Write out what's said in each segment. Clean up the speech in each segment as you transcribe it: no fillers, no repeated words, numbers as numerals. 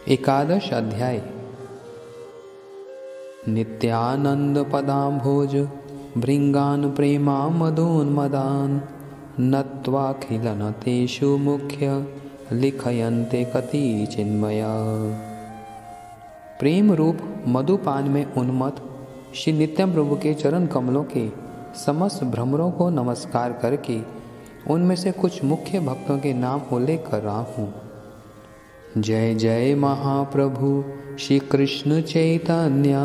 एकादश अध्याय। नित्यानंद पदाम्भोज भृंगान प्रेमा मदोन्मदान नत्वाखिलन तेषु मुख्य लिखयन्ते कति चिन्मया। प्रेम रूप मधुपान में उन्मत्त श्री नित्यम प्रभु के चरण कमलों के समस्त भ्रमरों को नमस्कार करके उनमें से कुछ मुख्य भक्तों के नाम उल्लेख कर रहा हूँ। जय जय महाप्रभु श्री कृष्ण चैतन्य,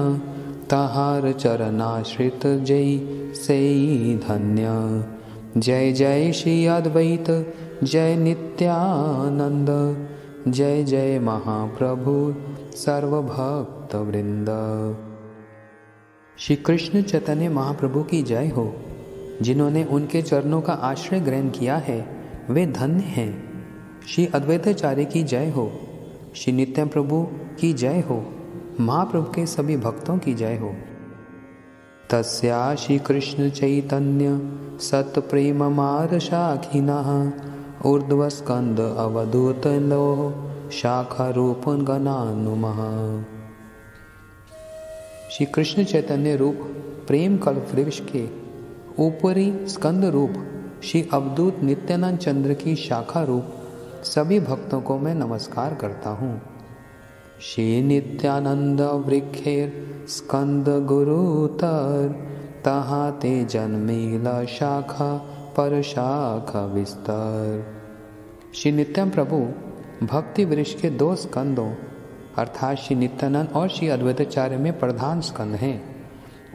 तहार चरणाश्रित जय से धन्य। जय जय श्री अद्वैत जय नित्यानंद, जय जय महाप्रभु सर्वभक्त वृंद। श्री कृष्ण चैतन्य महाप्रभु की जय हो। जिन्होंने उनके चरणों का आश्रय ग्रहण किया है वे धन्य हैं। श्री अद्वैताचार्य की जय हो। श्री नित्य प्रभु की जय हो। महाप्रभु के सभी भक्तों की जय हो। तस्या श्री कृष्ण चैतन्य सत प्रेम मार शाखिनः ऊर्ध्वस्कंद अवधूत लो शाखा रूप गणानुमः। श्री कृष्ण चैतन्य रूप प्रेम कल्प वृक्ष के ऊपरी स्कंद रूप श्री अवधूत नित्यानंद चंद्र की शाखा रूप सभी भक्तों को मैं नमस्कार करता हूँ। श्री नित्यानंद वृक्षेर स्कंद गुरुतर, तहाँ ते जन्मीला शाखा पर शाखा विस्तार। श्री नित्यम प्रभु भक्ति वृक्ष के दो स्कंदों अर्थात श्री नित्यानंद और श्री अद्वैताचार्य में प्रधान स्कंद हैं।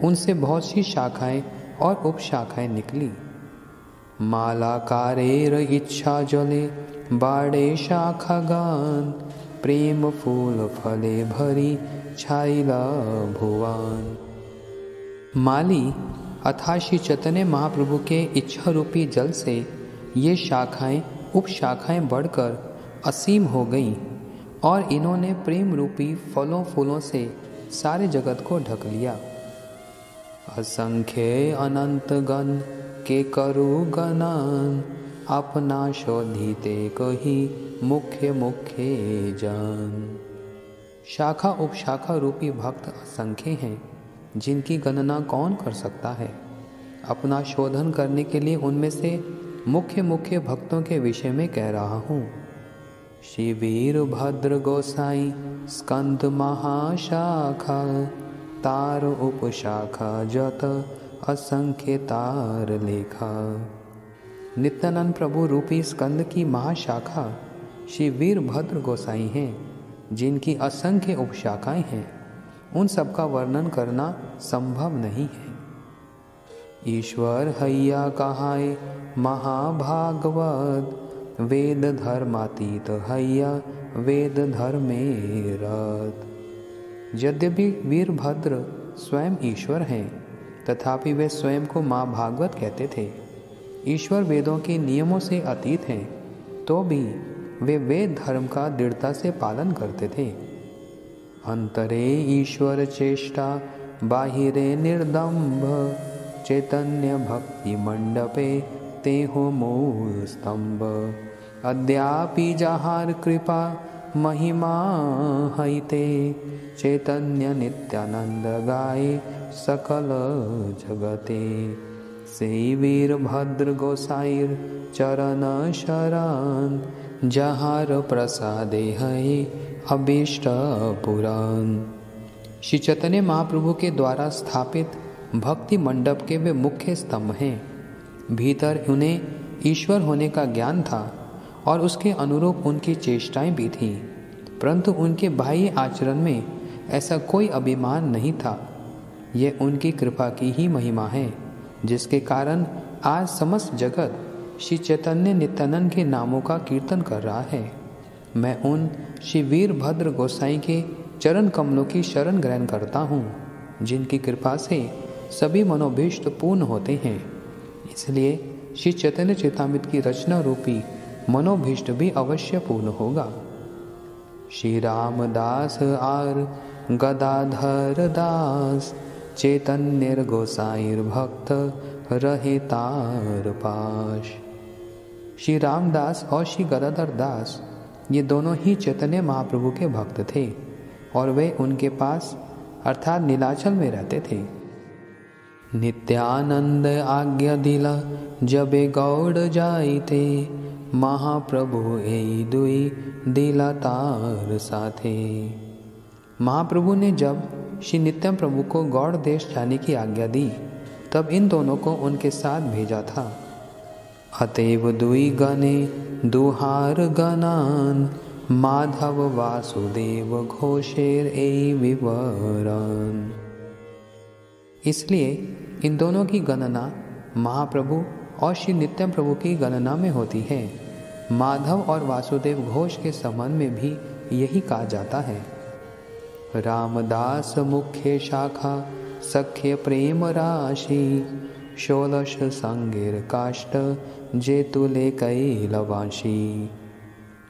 उनसे बहुत सी शाखाएं और उपशाखाएं निकली। मालाकारेर इच्छा जले बाड़े शाखा गान, प्रेम फूल फले भरी छाइला भुवन। माली अर्थात श्री चैतन्य महाप्रभु के इच्छा रूपी जल से ये शाखाएं उपशाखाएं बढ़कर असीम हो गईं और इन्होंने प्रेम रूपी फलों फूलों से सारे जगत को ढक लिया। असंख्य अनंत गण के करु गणान, अपना शोधिते कही मुख्य मुख्य जान। शाखा उपशाखा रूपी भक्त असंख्य हैं जिनकी गणना कौन कर सकता है। अपना शोधन करने के लिए उनमें से मुख्य मुख्य भक्तों के विषय में कह रहा हूँ। श्री वीरभद्र गोसाई स्कंद महाशाखा, तार उपशाखा जत असंख्य तार लेखा। नित्यानंद प्रभु रूपी स्कंद की महाशाखा श्री वीरभद्र गोसाई हैं जिनकी असंख्य उपशाखाएं हैं। उन सब का वर्णन करना संभव नहीं है। ईश्वर हैया कहाय महाभागवत, वेद धर्मातीत हैया वेद धर्मेरत। यद्यपि वीरभद्र स्वयं ईश्वर हैं तथापि वे स्वयं को माँ भागवत कहते थे। ईश्वर वेदों के नियमों से अतीत हैं तो भी वे वेद धर्म का दृढ़ता से पालन करते थे। अंतरे ईश्वर चेष्टा बाहिरे निर्दम्भ, चैतन्य भक्ति मंडपे ते हो मूल स्तंभ। अद्यापि जहार कृपा महिमा हैते, चैतन्य नित्यानंद गाए सकल जगते। से वीरभद्र गोसाईर चरण शरण, जहार प्रसादे है अभीष्ट पुराण। श्री चैतन्य महाप्रभु के द्वारा स्थापित भक्ति मंडप के वे मुख्य स्तंभ हैं। भीतर उन्हें ईश्वर होने का ज्ञान था और उसके अनुरूप उनकी चेष्टाएं भी थीं, परंतु उनके बाह्य आचरण में ऐसा कोई अभिमान नहीं था। यह उनकी कृपा की ही महिमा है जिसके कारण आज समस्त जगत श्री चैतन्य नित्यानंद के नामों का कीर्तन कर रहा है। मैं उन श्री वीरभद्र गोसाई के चरण कमलों की शरण ग्रहण करता हूँ जिनकी कृपा से सभी मनोभीष्ट पूर्ण होते हैं। इसलिए श्री चैतन्य चरितामृत की रचना रूपी मनोभीष्ट भी अवश्य पूर्ण होगा। श्री रामदास आर गदाधर दास, चैतन्य गोसाईर भक्त रहे तार पाश। श्री रामदास और श्री गदाधर दास ये दोनों ही चैतन्य महाप्रभु के भक्त थे और वे उनके पास अर्थात नीलाचल में रहते थे। नित्यानंद आज्ञा दिला जबे गौड़ जाइते, महाप्रभु ए दुई दिला तार साथे। महाप्रभु ने जब श्री नित्यानंद प्रभु को गौड़ देश जाने की आज्ञा दी तब इन दोनों को उनके साथ भेजा था। अतएव दुई गणे दुहार गणान, माधव वासुदेव घोषेर ए विवरण। इसलिए इन दोनों की गणना महाप्रभु और श्री नित्यानंद प्रभु की गणना में होती है। माधव और वासुदेव घोष के संबंध में भी यही कहा जाता है। रामदास मुख्य शाखा सख्य प्रेम राशि, षोलश संगीर काष्ट जेतुले कैलवासी।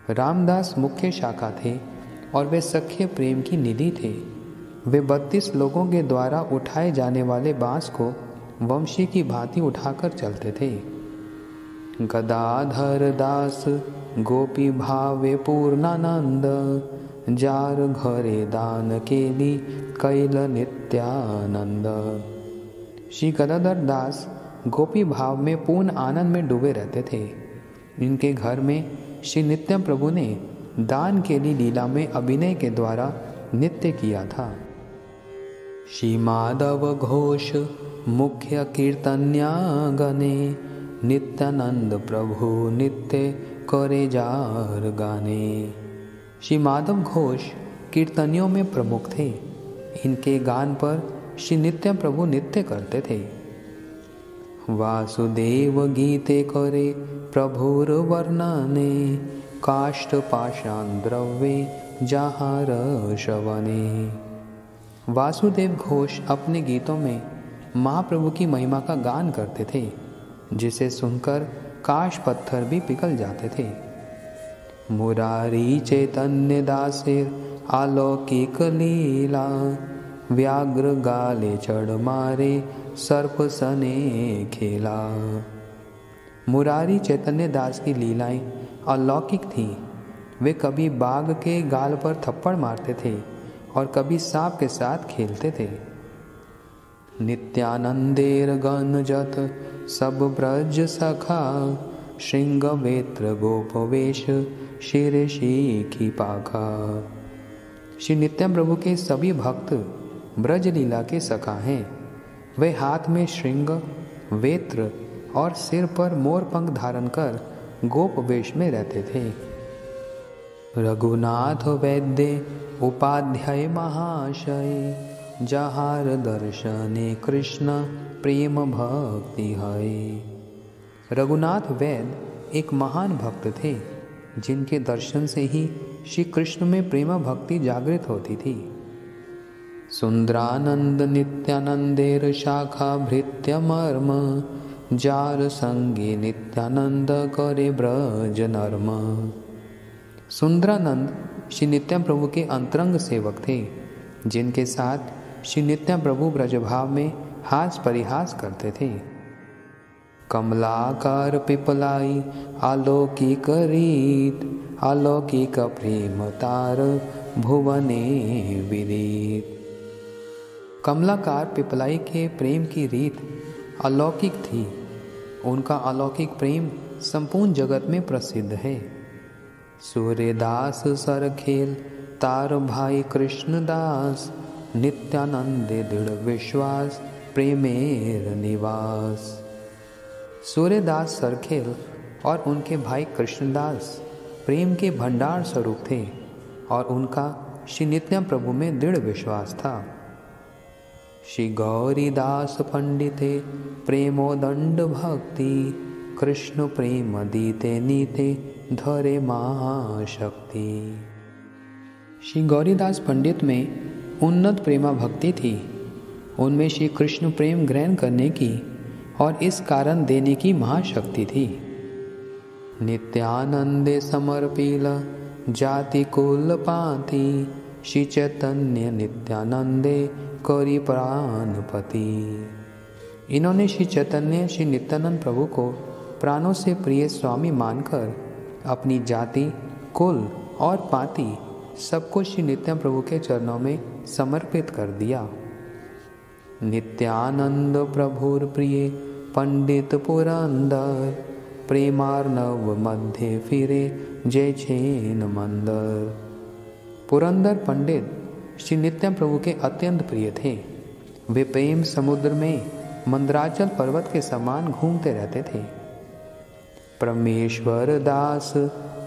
रामदास मुख्य शाखा थे और वे सख्य प्रेम की निधि थे। वे 32 लोगों के द्वारा उठाए जाने वाले बांस को वंशी की भांति उठाकर चलते थे। गदाधर दास गोपी भावे पूर्णानंद, जार घरे दान केली कैल नित्यानंद। श्री गदाधर दास गोपी भाव में पूर्ण आनंद में डूबे रहते थे। इनके घर में श्री नित्यानंद प्रभु ने दान केली लीला में अभिनय के द्वारा नृत्य किया था। श्री माधव घोष मुख्य कीर्तन्या गणे, नित्यानंद प्रभु नित्य करे जार गाने। श्री माधव घोष कीर्तनियों में प्रमुख थे। इनके गान पर श्री नित्यानंद प्रभु नृत्य करते थे। वासुदेव गीते करे प्रभुर वर्णने, काष्ठ पाषाण द्रव्ये जहार श्रवणे। वासुदेव घोष अपने गीतों में महाप्रभु की महिमा का गान करते थे, जिसे सुनकर काश पत्थर भी पिघल जाते थे। मुरारी चैतन्य दासेर अलौकिक लीला, व्याघ्र गाले चढ़ मारे सर्प सने खेला। मुरारी चैतन्य दास की लीलाएं अलौकिक थीं। वे कभी बाघ के गाल पर थप्पड़ मारते थे और कभी सांप के साथ खेलते थे। नित्यानंदेर गण जत सब ब्रज सखा, श्रृंग वेत्र गोपवेश शिर शीखी पाखा। श्री नित्यानंद प्रभु के सभी भक्त ब्रज लीला के सखा हैं। वे हाथ में श्रृंग, वेत्र और सिर पर मोर पंख धारण कर गोप वेश में रहते थे। रघुनाथ वैद्य उपाध्याय महाशय, जहार दर्शने कृष्ण प्रेम भक्ति है। रघुनाथ वैद्य एक महान भक्त थे, जिनके दर्शन से ही श्री कृष्ण में प्रेम भक्ति जागृत होती थी। सुंदरानंद नित्यानंदेर शाखा भृत्य मर्म, जार संगे नित्यानंद करे ब्रज नर्म। सुंदरानंद श्री नित्यानंद प्रभु के अंतरंग सेवक थे, जिनके साथ श्री नित्यानंद प्रभु ब्रजभाव में हास परिहास करते थे। कमलाकार पिपलाई अलौकिक रीत, अलौकिक प्रेम तार भुवने विदित। कमलाकार पिपलाई के प्रेम की रीत अलौकिक थी। उनका अलौकिक प्रेम संपूर्ण जगत में प्रसिद्ध है। सूर्यदास सरखेल तार भाई कृष्णदास, नित्यानंद दृढ़ विश्वास प्रेमेर निवास। सूर्यदास सरखेल और उनके भाई कृष्णदास प्रेम के भंडार स्वरूप थे और उनका श्री नित्यानंद प्रभु में दृढ़ विश्वास था। श्री गौरीदास पंडिते प्रेमोदंड भक्ति, कृष्ण प्रेम दीते नीते धरे महाशक्ति। श्री गौरीदास पंडित में उन्नत प्रेमा भक्ति थी। उनमें श्री कृष्ण प्रेम ग्रहण करने की और इस कारण देने की महाशक्ति थी। नित्यानंदे समर्पिल जाति कुल पाति, श्री चैतन्य नित्यानंदे करी प्राणपति। इन्होंने श्री चैतन्य श्री नित्यानंद प्रभु को प्राणों से प्रिय स्वामी मानकर अपनी जाति, कुल और पाती सब कुछ श्री नित्यानंद प्रभु के चरणों में समर्पित कर दिया। नित्यानंद प्रभुर प्रिय पंडित पुरंदर, प्रेमार्णव मध्य फिरे जय छेन मंदर। पुरंदर पंडित श्री नित्यानंद प्रभु के अत्यंत प्रिय थे। वे प्रेम समुद्र में मंदराचल पर्वत के समान घूमते रहते थे। परमेश्वर दास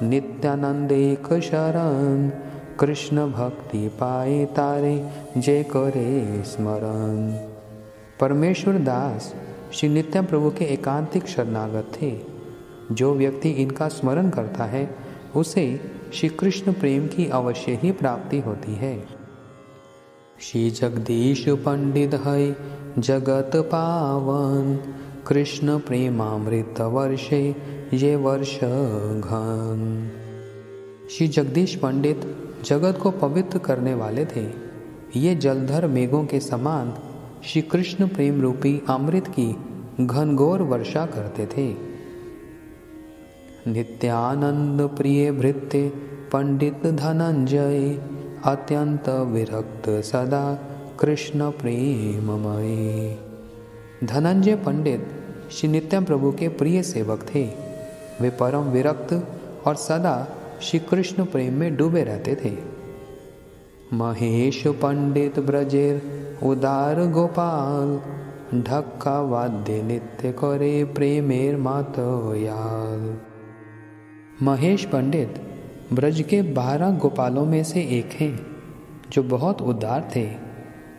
नित्यानंद एक शरण, कृष्ण भक्ति पाए तारे जय करे स्मरण। परमेश्वर दास श्री नित्यानंद प्रभु के एकांतिक शरणागत थे। जो व्यक्ति इनका स्मरण करता है उसे श्री कृष्ण प्रेम की अवश्य ही प्राप्ति होती है। श्री जगदीश पंडित है जगत पावन, कृष्ण प्रेमामृत वर्षे ये वर्ष घन। श्री जगदीश पंडित जगत को पवित्र करने वाले थे। ये जलधर मेघों के समान श्री कृष्ण प्रेम रूपी अमृत की घनघोर वर्षा करते थे। नित्यानंद प्रिय भृत्य पंडित धनंजय, अत्यंत विरक्त सदा कृष्ण प्रेममय। धनंजय पंडित श्री नित्यानंद प्रभु के प्रिय सेवक थे। वे परम विरक्त और सदा श्री कृष्ण प्रेम में डूबे रहते थे। महेश पंडित ब्रजेर उदार गोपाल, ढक्का वाद्य नित्य करे प्रेमेर मातयाल। महेश पंडित ब्रज के 12 गोपालों में से एक हैं जो बहुत उदार थे।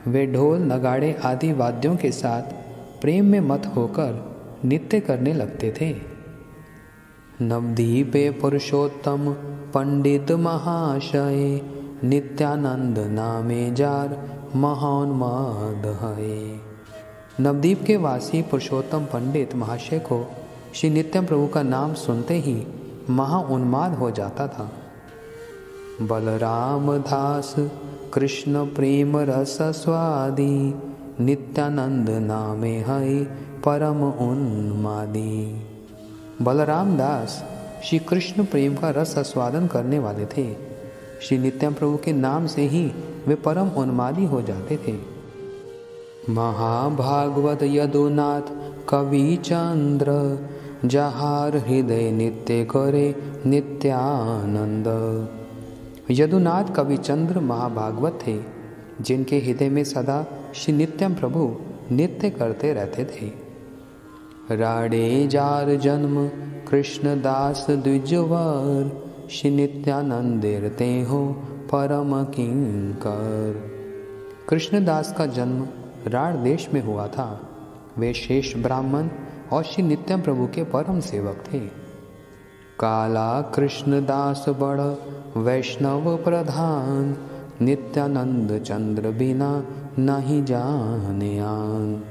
वे ढोल नगाड़े आदि वाद्यों के साथ प्रेम में मत होकर नृत्य करने लगते थे। नवदीपे पुरुषोत्तम पंडित महाशय, नित्यानंद नामे जार महान्माद है। नवदीप के वासी पुरुषोत्तम पंडित महाशय को श्री नित्यानंद प्रभु का नाम सुनते ही महाउन्माद हो जाता था। बलराम दास कृष्ण प्रेम रस स्वादी, नित्यानंद नामे है परम उन्मादी। बलराम दास श्री कृष्ण प्रेम का रस आस्वादन करने वाले थे। श्री नित्यानंद प्रभु के नाम से ही वे परम उन्मादी हो जाते थे। महाभागवत यदुनाथ कवि चंद्र, जहार हृदय नित्य करे नित्यानंद। यदुनाथ कविचंद्र महाभागवत थे जिनके हृदय में सदा श्री नित्यानंद प्रभु नित्य करते रहते थे। राडे जार जन्म कृष्णदास द्विजवर, श्री नित्यानंदेर ते हो परम किंकर। कृष्णदास का जन्म राड देश में हुआ था। वे शेष ब्राह्मण और श्री नित्यानंद प्रभु के परम सेवक थे। काला कृष्णदास बड़ वैष्णव प्रधान, नित्यानंद चंद्र बिना नहीं जाने आन।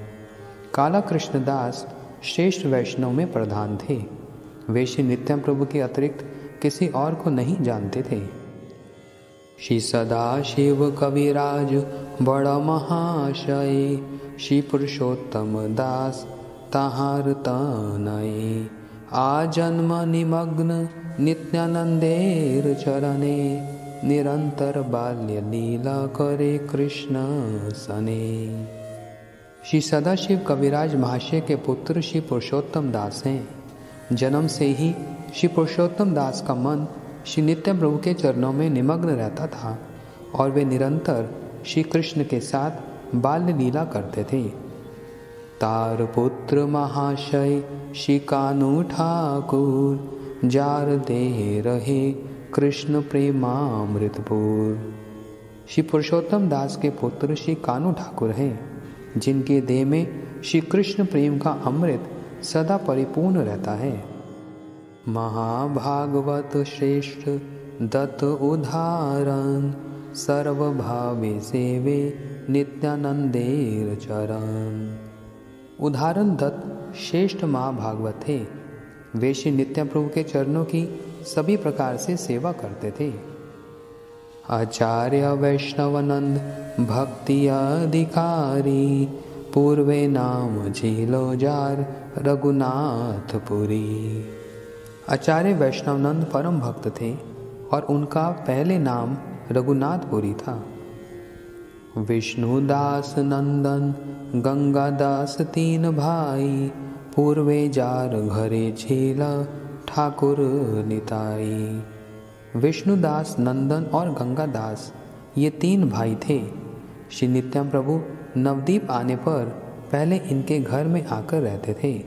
काला कृष्णदास श्रेष्ठ वैष्णव में प्रधान थे। वे श्री नित्यानंद प्रभु के अतिरिक्त किसी और को नहीं जानते थे। श्री सदाशिव कविराज बड़ महाशय, श्री पुरुषोत्तम दास तहार तनय। आजन्म निमग्न नित्यानंदेर चरणे, निरंतर बाल्य लीला करे कृष्ण सने। श्री सदाशिव कविराज महाशय के पुत्र श्री पुरुषोत्तम दास हैं। जन्म से ही श्री पुरुषोत्तम दास का मन श्री नित्यानंद प्रभु के चरणों में निमग्न रहता था और वे निरंतर श्री कृष्ण के साथ बाल्य लीला करते थे। तार पुत्र महाशय श्री कान्हू ठाकुर, जार दे रहे कृष्ण प्रेमामृतपुर। श्री पुरुषोत्तम दास के पुत्र श्री कान्हू ठाकुर हैं जिनके देह में श्री कृष्ण प्रेम का अमृत सदा परिपूर्ण रहता है। महाभागवत श्रेष्ठ दत्त उदाहरण, सर्वभावे सेवे नित्यानंदेर चरण। उदाहरण दत्त श्रेष्ठ महाभागवत थे। वे श्री नित्यानंद प्रभु के चरणों की सभी प्रकार से सेवा करते थे। आचार्य वैष्णवनंद भक्ति अधिकारी, पूर्वे नाम झीलो जार रघुनाथपुरी। आचार्य वैष्णवनंद परम भक्त थे और उनका पहले नाम रघुनाथपुरी था। विष्णुदास नंदन गंगादास तीन भाई, पूर्वे जार घरे झेला ठाकुर निताई। विष्णुदास, नंदन और गंगादास ये तीन भाई थे। श्री नित्यानंद प्रभु नवदीप आने पर पहले इनके घर में आकर रहते थे।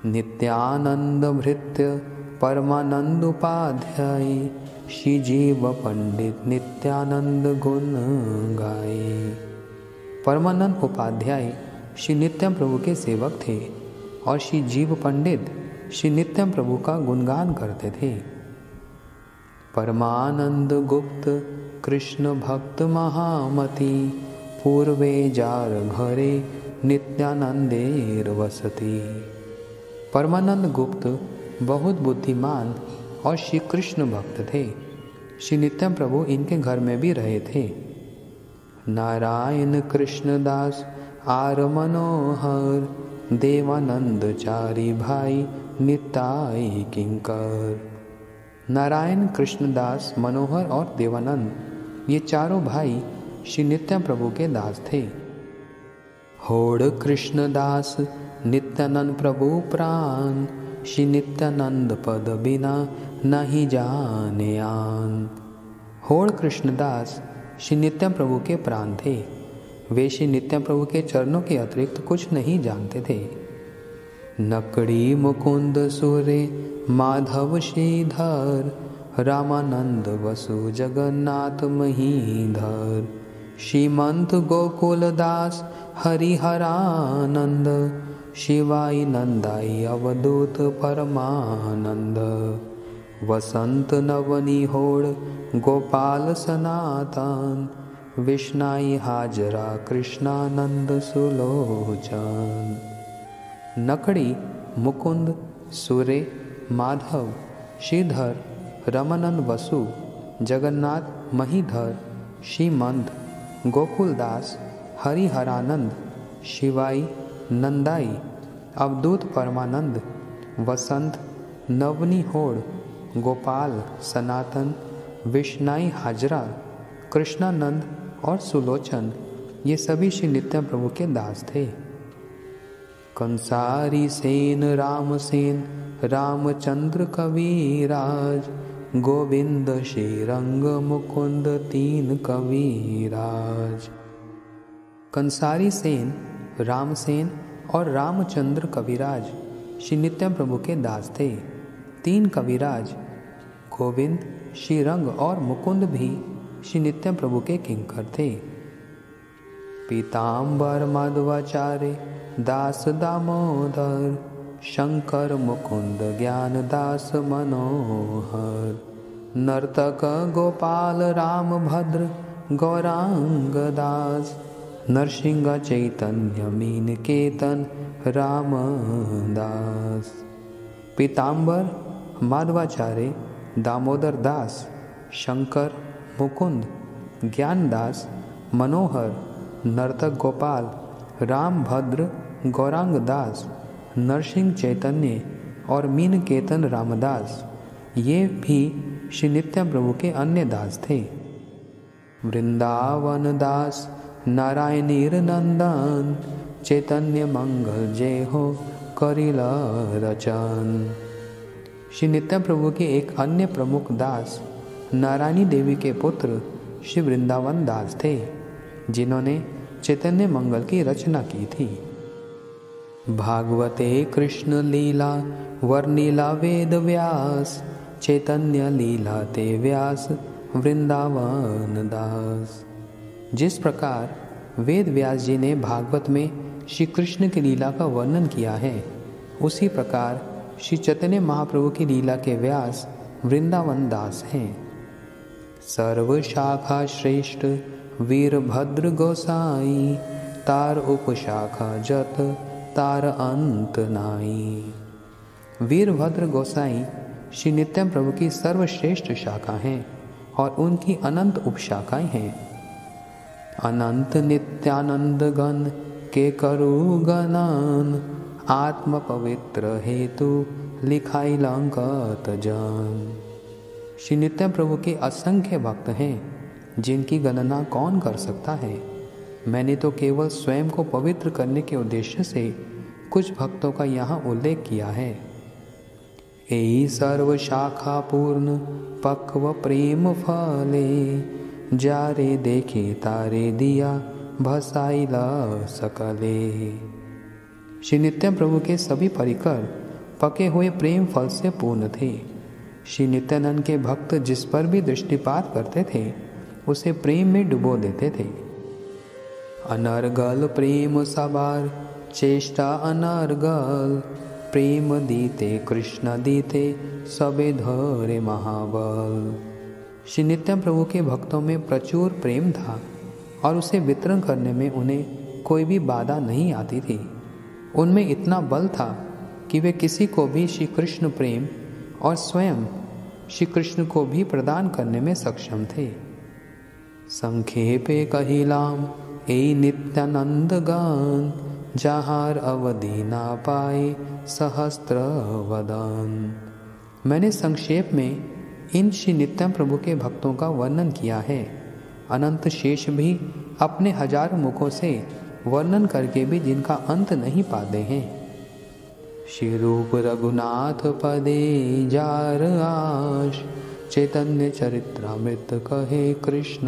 नित्यानंद भृत्य परमानंद उपाध्याय, श्री जीव पंडित नित्यानंद गुण गाए। परमानंद उपाध्याय श्री नित्यानंद प्रभु के सेवक थे और श्री जीव पंडित श्री नित्यानंद प्रभु का गुणगान करते थे। परमानंद गुप्त कृष्ण भक्त महामती, पूर्वे जार घरे नित्यानंदेर वसती। परमानंद गुप्त बहुत बुद्धिमान और श्री कृष्ण भक्त थे। श्री नित्यानंद प्रभु इनके घर में भी रहे थे। नारायण कृष्णदास आर मनोहर, देवानंद चारी भाई निताई किंकर। नारायण, कृष्णदास, मनोहर और देवानंद ये चारों भाई श्री नित्यानंद प्रभु के दास थे। होड़ कृष्णदास नित्यानंद प्रभु प्राण, श्री नित्यानंद पद बिना नहीं जाने आन। होड़ कृष्णदास श्री नित्यानंद प्रभु के प्राण थे। वे श्री नित्यानंद प्रभु के चरणों के अतिरिक्त कुछ नहीं जानते थे। नकड़ी मुकुंद सूर्य माधव श्रीधर, रामानंद वसु जगन्नाथ महीधर। श्रीमंत गोकुलदास हरिहरानंद, शिवाई नंदाई अवधूत परमानंद। वसंत नवनी होड़ गोपाल सनातन, विष्णाई हाजरा कृष्णानंद सुलोचन। नकड़ी, मुकुंद, सूर्य, माधव, श्रीधर, रमानंद वसु, जगन्नाथ महीधर, श्रीमंत, गोकुलदास, हरिहरानंद, शिवाई, नंदाई, अवधूत परमानंद, वसंत, नवनी होड़, गोपाल, सनातन, विष्णाई हाजरा, कृष्णानंद और सुलोचन ये सभी श्री नित्यानंद प्रभु के दास थे। कंसारी सेन रामसेन रामचंद्र कविराज, गोविंद श्रीरंग मुकुंद तीन कविराज। कंसारी सेन, रामसेन और रामचंद्र कविराज श्री नित्यानंद प्रभु के दास थे। तीन कविराज गोविंद, श्रीरंग और मुकुंद भी श्री नित्यानंद प्रभु के किंकर थे। पीताम्बर माधवाचार्य दास दामोदर, शंकर मुकुंद ज्ञान दास मनोहर। नर्तक गोपाल राम भद्र गौरांग दास, नरसिंह चैतन्य मीन केतन रामदास। पीताम्बर माधवाचार्य, दामोदर दास, शंकर, मुकुंद, ज्ञानदास, मनोहर, नर्तक गोपाल, राम भद्र, गौरांग दास, नरसिंह चैतन्य और मीन केतन रामदास ये भी श्री नित्यानंद प्रभु के अन्य दास थे। वृंदावन दास नारायणीर नंदन, चैतन्य मंगल जय हो करिला रचन। श्री नित्यानंद प्रभु के एक अन्य प्रमुख दास नारायणी देवी के पुत्र श्री वृंदावन दास थे, जिन्होंने चैतन्य मंगल की रचना की थी। भागवते कृष्ण लीला वर्णिला वेद व्यास, चैतन्य लीला ते व्यास वृंदावन दास। जिस प्रकार वेद व्यास जी ने भागवत में श्री कृष्ण की लीला का वर्णन किया है, उसी प्रकार श्री चैतन्य महाप्रभु की लीला के व्यास वृंदावन दास हैं। सर्व शाखा श्रेष्ठ वीरभद्र गोसाई, तार उपशाखा जत तार अंत नाई। वीरभद्र गोसाई श्री नित्यानंद प्रभु की सर्वश्रेष्ठ शाखा हैं और उनकी अनंत उपशाखाएं हैं। अनंत नित्यानंद गण के करु गणन, आत्म पवित्र हेतु लिखाई लंकत जन। श्री नित्य प्रभु के असंख्य भक्त हैं जिनकी गणना कौन कर सकता है। मैंने तो केवल स्वयं को पवित्र करने के उद्देश्य से कुछ भक्तों का यहाँ उल्लेख किया है। एई सर्व शाखा पूर्ण पक्व प्रेम फले, जारे देखे तारे दिया भसाइला सकले। श्री नित्य प्रभु के सभी परिकर पके हुए प्रेम फल से पूर्ण थे। श्री नित्यानंद के भक्त जिस पर भी दृष्टिपात करते थे उसे प्रेम में डुबो देते थे। अनर्गल प्रेम सबार चेष्टा अनर्गल, प्रेम दीते कृष्ण दीते सबे धरे महाबल। श्री नित्य प्रभु के भक्तों में प्रचुर प्रेम था और उसे वितरण करने में उन्हें कोई भी बाधा नहीं आती थी। उनमें इतना बल था कि वे किसी को भी श्री कृष्ण प्रेम और स्वयं श्री कृष्ण को भी प्रदान करने में सक्षम थे। संक्षेपे कहिलाम ए नित्यानंद गान, जहार अवधि ना पाए सहस्त्र वदन। मैंने संक्षेप में इन श्री नित्य प्रभु के भक्तों का वर्णन किया है। अनंत शेष भी अपने हजारों मुखों से वर्णन करके भी जिनका अंत नहीं पाते हैं। श्री रूप रघुनाथ पदे जार आश, चैतन्य चरित्रामृत कहे कृष्ण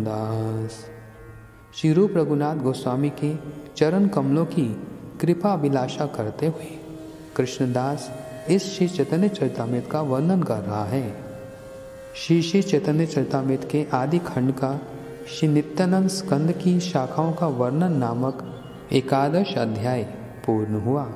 दास। श्री रूप रघुनाथ गोस्वामी के चरण कमलों की कृपा अभिलाषा करते हुए कृष्णदास इस श्री चैतन्य चरितामृत का वर्णन कर रहा है। श्री चैतन्य चरितामृत के आदि खंड का श्री नित्यानंद स्कंद की शाखाओं का वर्णन नामक 11 अध्याय पूर्ण हुआ।